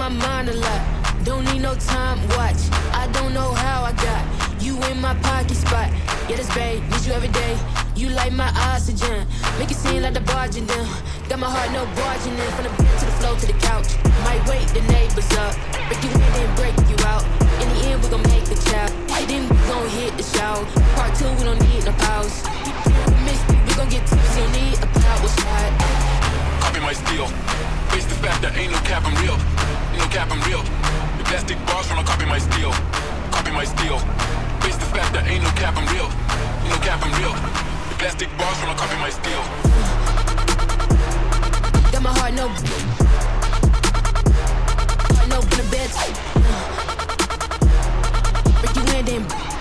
my mind a lot. Don't need no time watch. I don't know how I got you in my pocket spot. Yeah, this babe, need you every day. You like my oxygen. Make it seem like the barging down. Got my heart no barging in. From the bed to the floor to the couch. Might wake the neighbors up. Break you in, then break you out. In the end, we gon' make a child. Then we gon' hit the shower. Part 2, we don't need no pause. We miss you, we gon' get tipsy. Don't need a power slide. Copy my steel. Face the fact that ain't no cap, I'm real. Ain't no cap, I'm real. The plastic bars tryna copy my steel. Copy my steel. Face the fact that ain't no cap, I'm real. Ain't no cap, I'm real. The plastic bars tryna copy my steel. Got my heart no in the bed. Break you in, then